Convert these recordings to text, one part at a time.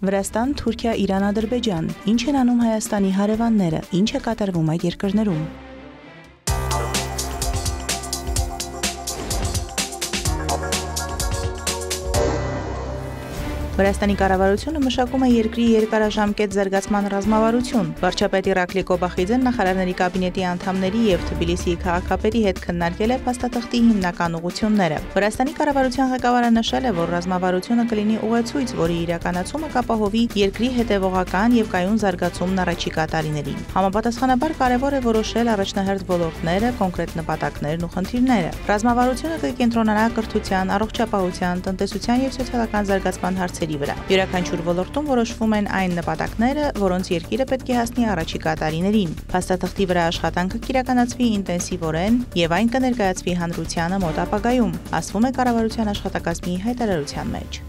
Վրաստան, Թուրքիա, Իրան, Ադրբեջան։ Ինչ են անում Հայաստանի հարևանները, ինչ է կատարվում այդ երկրներում։ Վրաստանի կառավարությունը մշակում է երկրի երկարաժամկետ զարգացման ռազմավարություն։ Վարչապետ Իրակլի Կոբախիձեն նախարարների կաբինետի անդամների եւ Թբիլիսիի քաղաքապետի հետ քննարկել է փաստաթղթի հիմնական ուղղությունները։ Վրաստանի կառավարության ղեկավարը նշել է, որ ռազմավարությունը կլինի ուղեցույց, որի իրականացումը կապահովի երկրի հետևողական եւ կայուն զարգացումն առաջիկա տարիներին։ Համապատասխանաբար կարևոր է որոշել առաջնահերթ ոլորտները, կոնկրետ նպատակներն ու խնդիրները։ Ռազմավարությունը կկենտրոնանա կրթության, առողջապահության, տնտեսության եւ սոցիալական զարգացման հարցերի վրա։ Յուրաքանչյուր ոլորտում որոշվում են այն նպատակները, որոնց երկիրը պետք է հասնի առաջիկա տարիներին։ Փաստաթղթի վրա աշխատանքը կիրականացվի ինտենսիվորեն եւ այն կներկայացվի հանրությանը մոտ ապագայում, ասվում է կառավարության աշխատակազմի հայտարարության մեջ։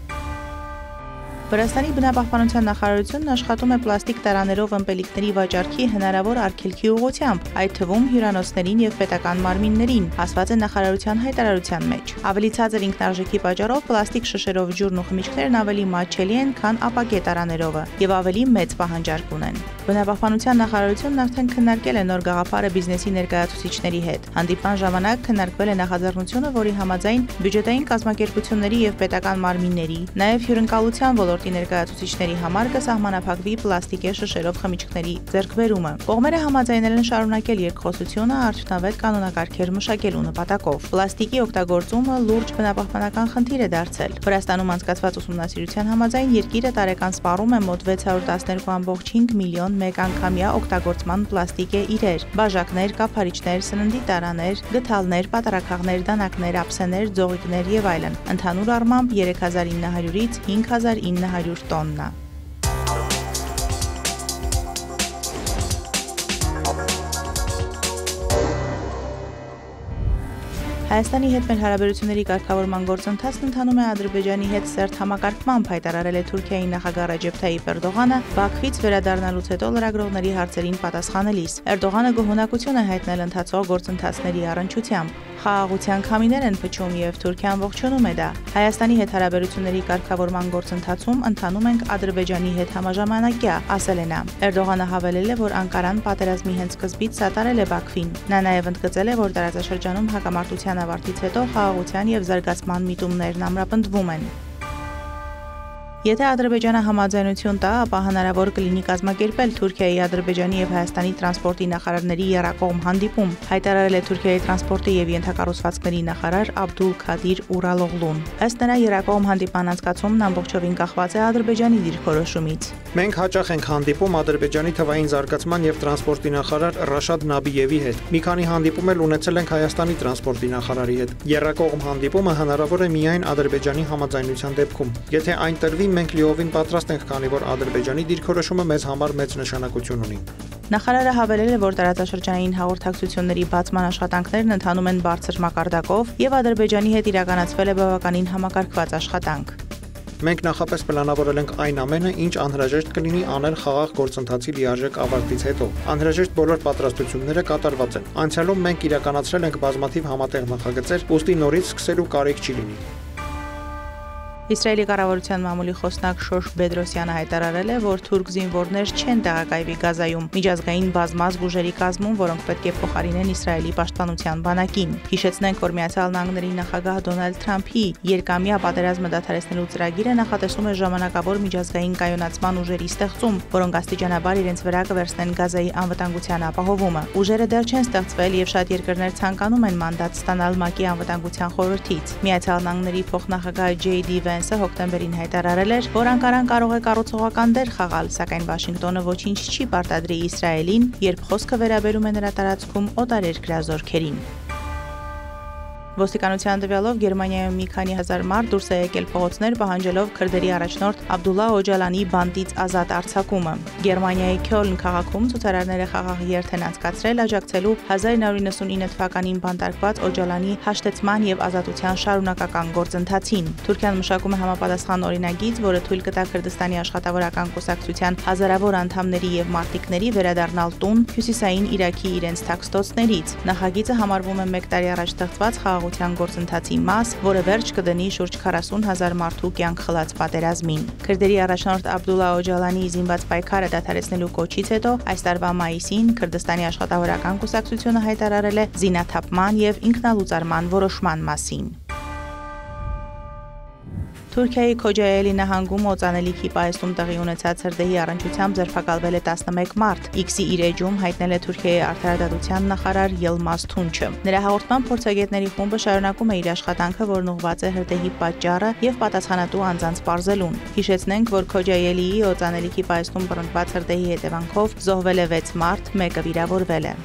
Վրաստանի բնապահպանության նախարարությունն աշխատում է պլաստիկ տարաներով ըմպելիքների վաճառքի հնարավոր արգելքի ուղղությամբ, այդ թվում հյուրանոցներին եւ պետական մարմիններին, ասված է նախարարության հայտարարության մեջ։ Ավելի ցածր ինքնարժեքի պատճառով պլաստիկ շշերով ջուրն ու խմիչքներն ավելի մատչելի են, քան ապակե տարաներովը եւ ավելի մեծ պահանջարկ ունեն։ Բնապահպանության նախարարությունն արդեն քննարկել է նոր գաղափարը բիզնեսի ներկայացուցիչների հետ։ Հանդիպման ժամանակ քննարկվել է նախաձեռնությունը, որի համաձայն բյուջետային կազմակերպությունների եւ պետական մարմինների, նաեւ հյուրընկալության ոլորտի ներկայացուցիչների համար կսահմանափակվի պլաստիկե շշերով խմիչքների ձեռքբերումը։ Կողմերը համաձայնել են շարունակել երկխոսությունը արդյունավետ կանոնակարգեր մշակելու նպատակով։ Պլաստիկի օգտագործումը լուրջ բնապահպանական խնդիր է դարձել։ Վրաստանում անցկացված ուսումնասիրության համաձայն երկիրը տարեկան սպառում է մոտ 612.5 միլիոն մեկանգամյա օգտագործման պլաստիկե իրեր՝ բաժակներ, կափարիչներ, սննդի տարաներ, գդալներ, պատառաքաղներ, դանակներ, ափսեներ, ձողիկներ եւ այլն։ Ընդհանուր առմամբ 3900-ից 5900 տոննա։ Հայաստանի հետ մեր հարաբերությունների կարգավորման գործընթացն ընթանում է Ադրբեջանի հետ սերտ համակարգմամբ, հայտարարել է Թուրքիայի նախագահ Ռեջեփ Թայիփ Էրդողանը Բաքվից վերադառնալուց հետո լրագրողների հարցերին պատասխանելիս։ Էրդողանը գոհունակություն է հայտնել ընթացող գործընթացների առնչությամբ։ Խաղաղության քամիներ են փչում եւ Թուրքիան ողջունում է դա։ Հայաստանի հետ հարաբերությունների կարգավորման գործընթացում ընթանում ենք Ադրբեջանի հետ համաժամանակյա, ասել է նա։ Էրդողանը հավելել է, որ Անկարան պատերազմի հենց սկզբից սատարել է Բաքվին։ Նա նաեւ ընդգծել է, որ տարածաշրջանում հակամարտության ավարտից հետո խաղաղության եւ զարգացման միտումներն ամրապնդվում են։ Եթե Ադրբեջանը համաձայնություն տա, ապա հնարավոր կլինի կազմակերպել Թուրքիայի, Ադրբեջանի եւ Հայաստանի տրանսպորտի նախարարների եռակողմ հանդիպում, հայտարարել է Թուրքիայի տրանսպորտի եւ ենթակառուցվածքների նախարար Աբդուլ Քադիր Ուրալօղլուն։ Ըստ նրա, եռակողմ հանդիպման անցկացումն ամբողջովին կախված է Ադրբեջանի դիրքորոշումից։ Մենք հաճախ ենք հանդիպում Ադրբեջանի թվային զարգացման եւ տրանսպորտի նախարար Ռաշադ Նաբիևի հետ։ Մի քանի հանդիպում էլ ունեցել ենք Հայաստանի տրանսպորտի նախարարի հետ։ Եռակողմ հանդիպումը հնարավոր է միայն Ադրբեջանի համաձայնության դեպքում։ Եթե այն տրվի, մենք լիովին պատրաստ ենք, քանի որ Ադրբեջանի դիրքորոշումը մեզ համար մեծ նշանակություն ունի։ Նախարարը հավելել է, որ տարածաշրջանային հաղորդակցությունների բացման աշխատանքներն ընթանում են բարձր մակարդակով եւ Ադրբեջանի հետ իրականացվել է բավականին համակարգված աշխատանք։ Մենք նախապես պլանավորել ենք այն ամենը, ինչ անհրաժեշտ կլինի անել խաղաղ գործընթացի լիարժեք ավարտից հետո։ Անհրաժեշտ բոլոր պատրաստությունները կատարված են։ Անցյալում մենք իրականացրել ենք բազմաթիվ համատեղ նախագծեր, ուստի նորից սկսելու կարիք չի լինի։ Իսրայելի կառավարության մամուլի խոսնակ Շոշ Բեդրոսյանը հայտարարել է, որ թուրք զինվորներ չեն տեղակայվի Գազայում միջազգային բազմազգ ուժերի կազմում, որոնք պետք է փոխարինեն Իսրայելի պաշտպանության բանակին։ Հիշեցնենք, որ Միացյալ Նահանգների նախագահ Դոնալդ Թրամփի երկամյա պատերազմը դադարեցնելու ծրագիրը նախատեսում է ժամանակավոր միջազգային կայունացման ուժերի ստեղծում, որոնք աստիճանաբար իրենց վրա կվերցնեն Գազայի անվտանգության ապահովումը։ Ուժերը դեռ չեն ստեղծվել եւ շատ երկրներ ցանկանում են մանդատ ստանալ ՄԱԿ-ի անվտանգության խորհրդից։ Միացյալ Նահանգների փոխնախագահ Ջեյ Դի հոկտեմբերին հայտարարել էր, որ Անկարան կարող է կառուցողական դեր խաղալ, սակայն Վաշինգտոնը ոչինչ չի պարտադրի Իսրայելին, երբ խոսքը վերաբերում է նրա տարածքում օտարերկրյա զորքերին։ Ոստիկանության տվյալով Գերմանիայում մի քանի հազար մարդ դուրս է եկել փողոցներ պահանջելով քրդերի առաջնորդ Աբդուլլա Օջալանի բանտից ազատ արձակումը։ Գերմանիայի Քյոլն քաղաքում ցուցարարները խաղաղ երթ են անցկացրել աջակցելու 1999 թվականին բանտարկված Օջալանի հաշտեցման եւ ազատության շարունակական գործընթացին։ Թուրքիան մշակում է համապատասխան օրինագիծ, որը թույլ կտա Քրդստանի աշխատավորական կուսակցության հազարավոր անդամների եւ մարտիկների վերադառնալ տուն հյուսիսային Իրաքի իրենց թաքստոցներից։ Նախագիծը համարվում է 1 տարի առաջ ստեղծված խաղաղության գործընթացի մաս, որը վերջ կդնի շուրջ 40,000 մարդու կյանք խլած պատերազմին։ Քրդերի առաջնորդ Աբդուլլա Օջալանիի զինված պայքարը դադարեցնելու կոչից հետո այս տարվա մայիսին Քրդստանի աշխատավորական կուսակցությունը հայտարարել է զինաթափման եւ ինքնալուծարման որոշման մասին։ Թուրքիայի Քոջայելի նահանգում օծանելիքի պահեստում տեղի ունեցած հրդեհի առնչությամբ ձերբակալվել է 11 մարդ, X-ի իր էջում հայտնել է Թուրքիայի արդարադատության նախարար Ելմազ Թունչը։ Նրա հաղորդման փորձագետների խումբը շարունակում է իր աշխատանքը, որն ուղղված է հրդեհի պատճառը եւ պատասխանատու անձանց պարզելուն։ Հիշեցնենք, որ Քոջայելիի օծանելիքի պահեստում բռնկված հրդեհի հետևանքով զոհվել է 6 մարդ, մեկը վիրավորվել է։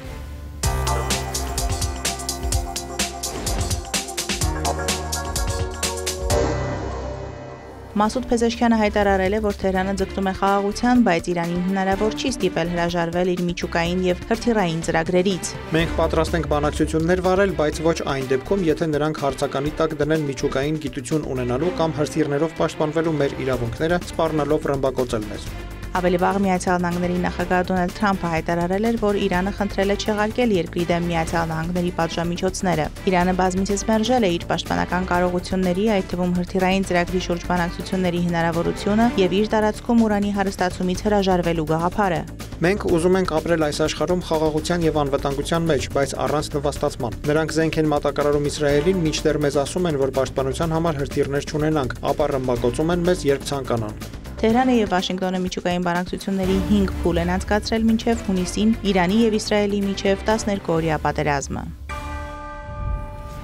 Մասուդ Փեզեշքյանը հայտարարել է, որ Թեհրանը ձգտում է խաղաղության, բայց Իրանին հնարավոր չի ստիպել հրաժարվել իր միջուկային եւ հրթիռային ծրագրերից։ Մենք պատրաստ ենք բանակցություններ վարել, բայց ոչ այն դեպքում, եթե նրանք հարցականի տակ դնեն միջուկային գիտություն ունենալու կամ հրթիռներով պաշտպանվելու մեր իրավունքները, սպառնալով ռմբակոծել մեզ։ Ավելի վաղ Միացյալ Նահանգների նախագահ Դոնալդ Թրամփը հայտարարել էր, որ Իրանը խնդրել է չեղարկել երկրի դեմ Միացյալ Նահանգների պատժամիջոցները։ Իրանը բազմիցս մերժել է իր պաշտպանական կարողությունների, այդ թվում հրթիռային ծրագրի շուրջ բանակցությունների հնարավորությունը եւ իր տարածքում ուրանի հարստացումից հրաժարվելու գաղափարը։ Մենք ուզում ենք ապրել այս աշխարհում խաղաղության եւ անվտանգության մեջ, բայց առանց նվաստացման։ Նրանք զենք են մատակարարում Իսրայելին, մինչդեռ մեզ ասում են, որ պաշտպանության համար հրթիռներ չունենանք, ապա ռմբակոծում են մեզ, երբ ցանկանան։ Թեհրանը եւ Վաշինգտոնը միջուկային բանակցությունների 5 փուլ են անցկացրել մինչև հունիսին Իրանի եւ Իսրայելի միջև 12-օրյա պատերազմը։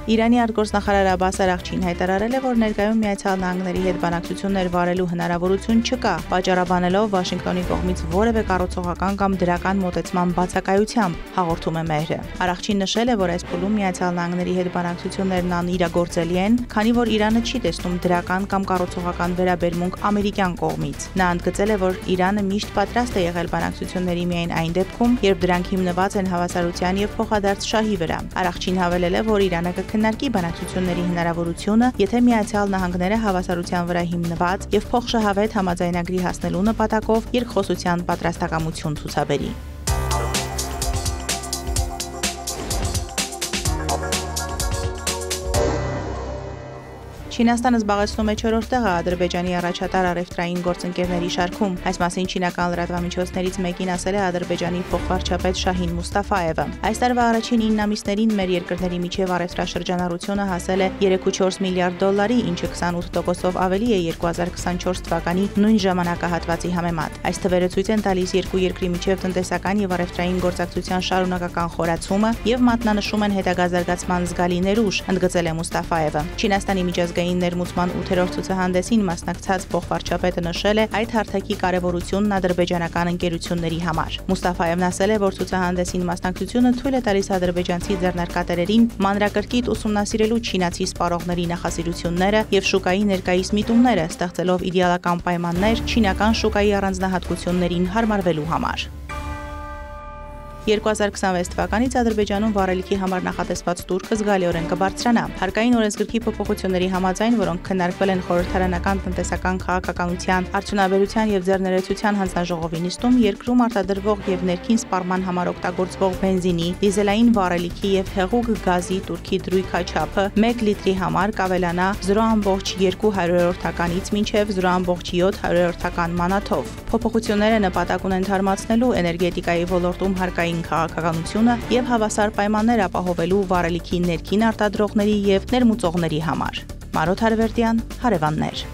Իրանի արտգործնախարար Աբբաս Արաղչին հայտարարել է, որ ներկայում Միացյալ Նահանգների հետ բանակցություններ վարելու հնարավորություն չկա, պատճառաբանելով Վաշինգտոնի կողմից որևէ կառուցողական կամ դրական մոտեցման բացակայությամբ, հաղորդում է Մեհրը։ Արաղչին նշել է, որ այս փուլում Միացյալ Նահանգների հետ բանակցություններն անիրագործելի են, քանի որ Իրանը չի տեսնում դրական կամ կառուցողական վերաբերմունք ամերիկյան կողմից։ Նա ընդգծել է, որ Իրանը միշտ պատրաստ է եղել բանակցությունների միայն այն դեպքում, երբ դրանք հիմնված են հավասարության եւ փոխադարձ շահի վրա։ Արաղչին հավելել է, որ Իրանը քննարկի բանակցությունների հնարավորությունը, եթե Միացյալ Նահանգները հավասարության վրա հիմնված եւ փոխշահավետ համաձայնագրի հասնելու նպատակով երկխոսության պատրաստակամություն ցուցաբերի։ Չինաստանը զբաղեցնում է 4-րդ տեղը Ադրբեջանի առաջատար առևտրային գործընկերների շարքում։ Այս մասին չինական լրատվամիջոցներից մեկին ասել է Ադրբեջանի փոխվարչապետ Շահին Մուստաֆայևը։ Այս տարվա առաջին 9 ամիսներին մեր երկրների միջև առևտրաշրջանառությունը հասել է 3.4 միլիարդ դոլարի, ինչը 28%-ով ավելի է 2024 թվականի նույն ժամանակահատվածի համեմատ։ Այս թվերը ցույց են տալիս երկու երկրի միջև տնտեսական եւ առևտրային գործակցության շարունակական խորացումը եւ մատնանշում են հետագա զարգացման զգալի ներուժ, ընդգծել է Մուստաֆայևը։ Չինաստանի միջազգային ներմուծման 8-րդ ցուցահանդեսին մասնակցած փոխվարչապետը նշել է այդ հարթակի կարևորությունն ադրբեջանական ընկերությունների համար։ Մուստաֆայևն ասել է, որ ցուցահանդեսին մասնակցությունը թույլ է տալիս ադրբեջանցի ձեռնարկատերերին մանրակրկիտ ուսումնասիրելու չինացի սպառողների նախասիրությունները եւ շուկայի ներկայիս միտումները, ստեղծելով իդեալական պայմաններ չինական շուկայի առանձնահատկություններին հարմարվելու համար։ 2026 թվականից Ադրբեջանում վառելիքի համար նախատեսված տուրքը զգալիորեն կբարձրանա։ Հարկային օրենսգրքի փոփոխությունների համաձայն, որոնք քննարկվել են խորհրդարանական տնտեսական քաղաքականության, արդյունաբերության եւ ձեռներեցության հանձնաժողովի նիստում, երկրում արտադրվող եւ ներքին սպառման համար օգտագործվող բենզինի, դիզելային վառելիքի եւ հեղուկ գազի տուրքի դրույք աչափը 1 լիտրի համար կավելանա 0.2%-ից մինչեւ 0.7% մանաթով։ Փոփոխությունները նպատակ ունեն թարմացնելու էներգետիկայի ոլորտում հարկային քաղաքականությունը եւ հավասար պայմաններ ապահովելու վառելիքի ներքին արտադրողների եւ ներմուծողների համար։ Մարոթ Հարվերդյան, Հարևաններ։